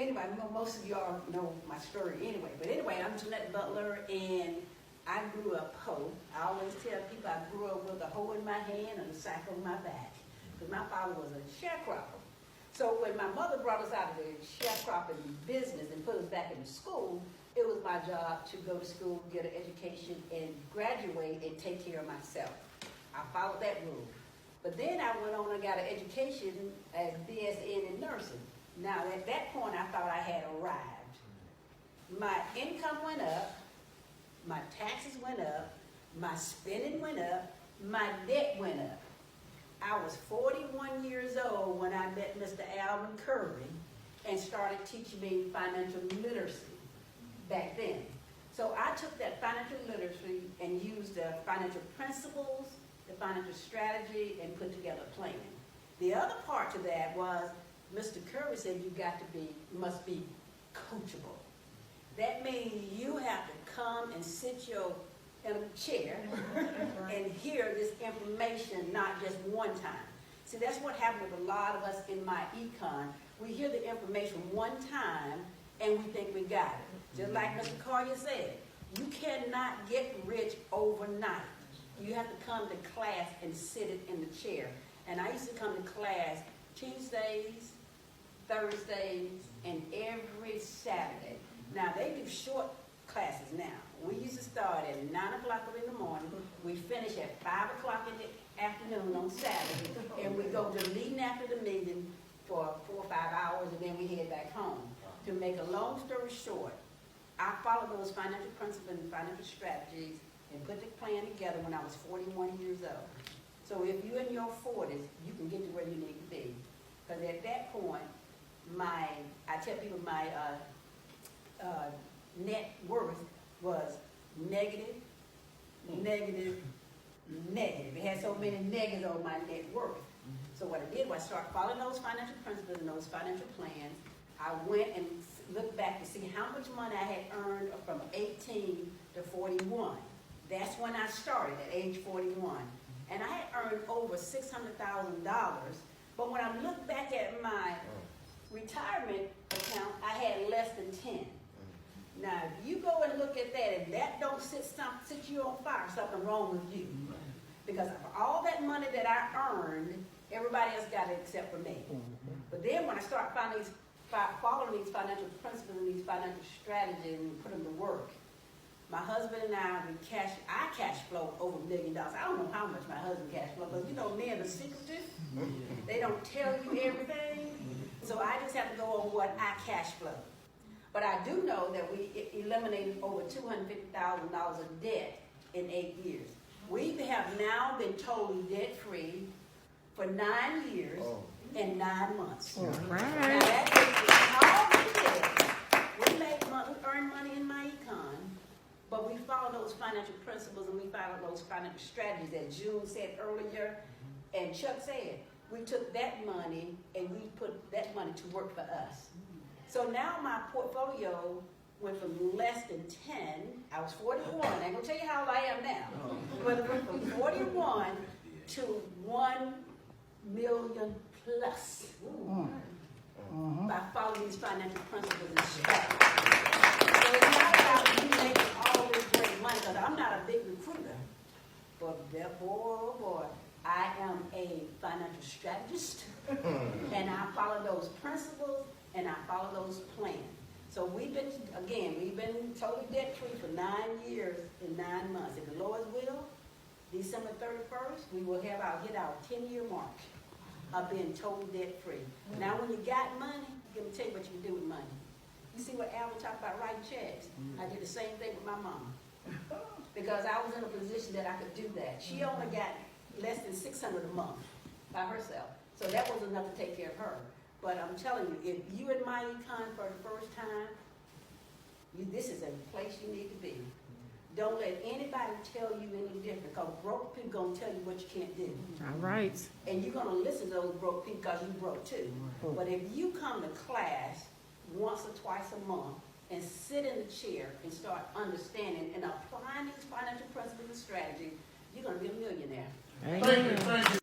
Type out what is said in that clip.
anyway, I know most of y'all know my story anyway. But anyway, I'm Jeanette Butler, and I grew up poor. I always tell people I grew up with a hoe in my hand and a sack on my back, because my father was a sharecropper. So when my mother brought us out of the sharecropping business and put us back into school, it was my job to go to school, get an education, and graduate and take care of myself. I followed that rule. But then I went on and got an education as BSN in nursing. Now at that point I thought I had arrived. My income went up, my taxes went up, my spending went up, my debt went up. I was 41 years old when I met Mr. Alvin Curry and started teaching me financial literacy back then. So I took that financial literacy and used the financial principles, the financial strategy, and put together a plan. The other part to that was Mr. Curry said you must be coachable. That means you have to come and sit in a chair and hear this information, not just one time. See, that's what happened with a lot of us in MyEcon. We hear the information one time and we think we got it. Just like Mr. Collier said, you cannot get rich overnight. You have to come to class and sit it in the chair. And I used to come to class Tuesdays, Thursdays, and every Saturday. Now, they do short classes now. We used to start at 9 o'clock in the morning. We finish at 5 o'clock in the afternoon on Saturday. And we go to the meeting after the meeting for 4 or 5 hours, and then we head back home. To make a long story short, I followed those financial principles and financial strategies and put the plan together when I was 41 years old. So if you're in your 40s, you can get to where you need to be. Because at that point, I tell people my net worth was negative, negative, negative. It had so many negatives on my net worth. So what I did was start following those financial principles and those financial plans. I went and looked back to see how much money I had earned from 18 to 41. That's when I started at age 41. And I had earned over $600,000. But when I look back at my retirement account, I had less than 10. Now, if you go and look at that, and that don't set you on fire, something wrong with you. Because of all that money that I earned, everybody else got it except for me. But then when I started following these financial principles and these financial strategies and put them to work, my husband and I cash flow over $1 million. I don't know how much my husband cash flow, because you know men are secretive. They don't tell you everything. So I just have to go on what I cash flow. But I do know that we eliminated over $250,000 of debt in 8 years. We have now been totally debt-free for 9 years and 9 months. Right. Now that is all we did. We make money, we earn money in MyEcon, but we follow those financial principles and we follow those financial strategies that June said earlier, and Chuck said. We took that money and we put that money to work for us. So now my portfolio went from less than 10, I was 41, I ain't gonna tell you how old I am now, but it went from 41 to 1 million plus by following these financial principles and strategies. So it's not about you making all this great money, because I'm not a big recruiter, but boy, I am a financial strategist, and I follow those principles and I follow those plans. So we've been totally debt-free for 9 years and 9 months. If the Lord's will, December 31st, we will hit our 10-year mark of being totally debt-free. Now when you got money, let me tell you what you can do with money. You see what Alvin talked about, writing checks? I did the same thing with my mom. Because I was in a position that I could do that. She only got less than $600 a month by herself. So that was enough to take care of her. But I'm telling you, if you in MyEcon for the first time, this is a place you need to be. Don't let anybody tell you any different, because broke people going to tell you what you can't do. All right. And you're going to listen to those broke people because you broke too. But if you come to class once or twice a month and sit in the chair and start understanding and applying these financial principles and strategies, you're going to be a millionaire. Thank you.